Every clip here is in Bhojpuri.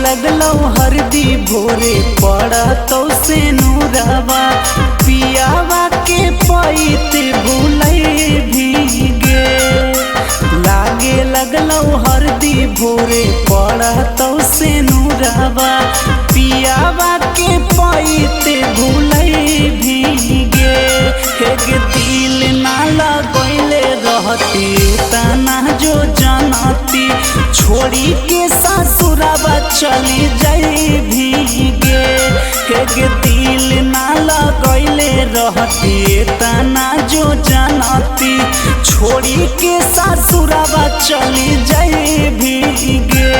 लगलो हरदी भोरे पड़तो से नूरवा पियावा के पैत भूलै भीगे। लागे लगलो हरदी भोरे पड़तो से नूरवा पियावा के पैत भूलै भीगे। हेग दिल ना लगैले रहती तना जो जानती छोड़ी के ससुराबा चली जाई भीगे। हेग दिल ना लगैले रहती तना जो जानती छोड़ी के ससुराबा चली जाई भीगे।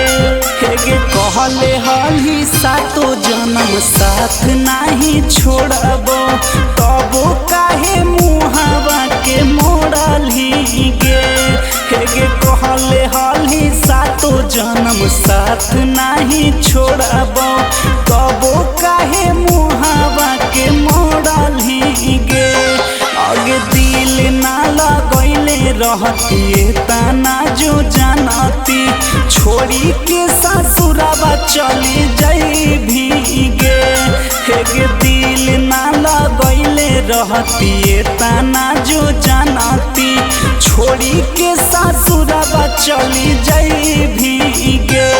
हेग कहले हली सातो जन्म साथ नाही छोड़बो तबो काहे मुहावा के मोड़ली गे। हेगे कहले हली सातो जन्म साथ नाही छोड़बो तबो काहे मुहावा के मोड़ली गे। आगे दिल ना लगैले रहती तना जो जानती छोड़ी के ससुराबा चली जाई भीगे। हेगे दिल ना लगैले रहती तना जो जानती छोड़ी के ससुराबा चली जाई भीगे।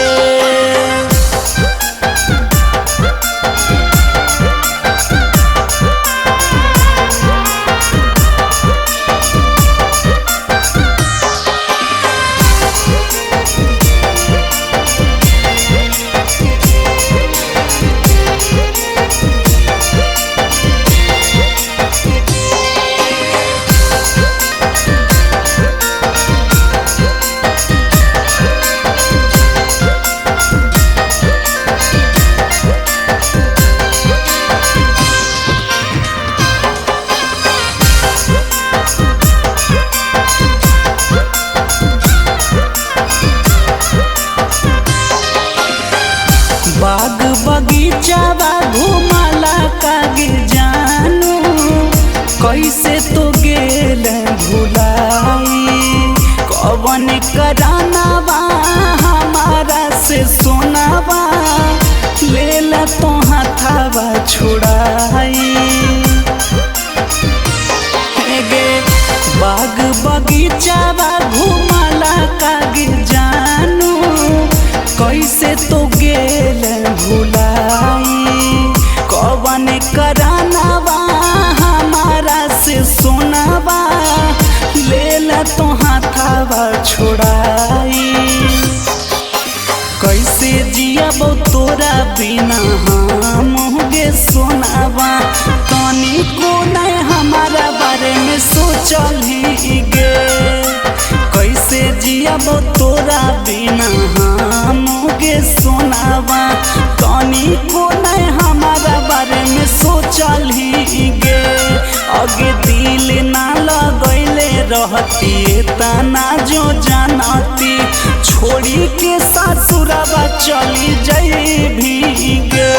बाग बगीचावा घुमाला कागे जानू कैसे तो गेल भुलाई। कवन करानावा हमारा से सोनावा लेला तो हाथावा छुड़ाई। गे बाग बगीचावा घुमाला कागे जानू कैसे तो गेल भुलाई। कवन करानावा हमारा से सोनावा लेला तो हाथावा छोड़ाई। कैसे जियाबो तोरा बिना हम गे सोनावा तनी को नहीं हमारा बारे में सोचली गे। कैसे जियाबो तोरा बिना हम गे सोनावा तनी को नहीं हमारा बारे में सोचली गे। आगे दिल ना लगैले रहती तना जो जानती छोड़ी के ससुराबा चली जाई भीगे।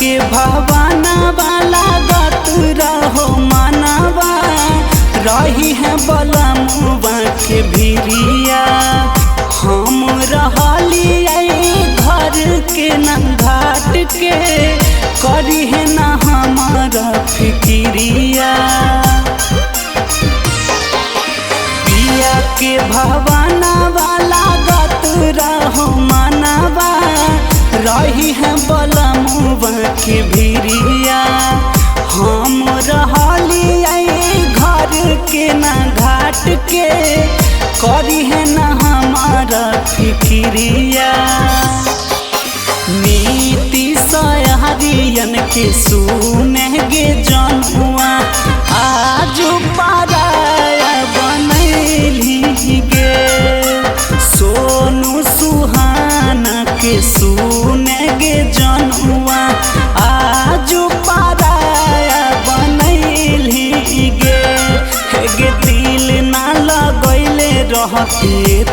के भवाना वाला गत रहो मानवा रही है बलमुआ के भिरिया। हम रहली घर के न घाट के करी है न हमारा फिक्रिया। पिया के भवाना वाला गत रहो मानवा रही है बलमुआ के भिरिया। हम रहली घर के न घाट के करी है न हमारा फिक्रिया। नीति सयारियन के सुने गे जनुआ आज पाराया बनैली गे। सोनू सुहाना के सुने गे जनुआ आज पाराया बनैली गे। दिल ना लगैले रहते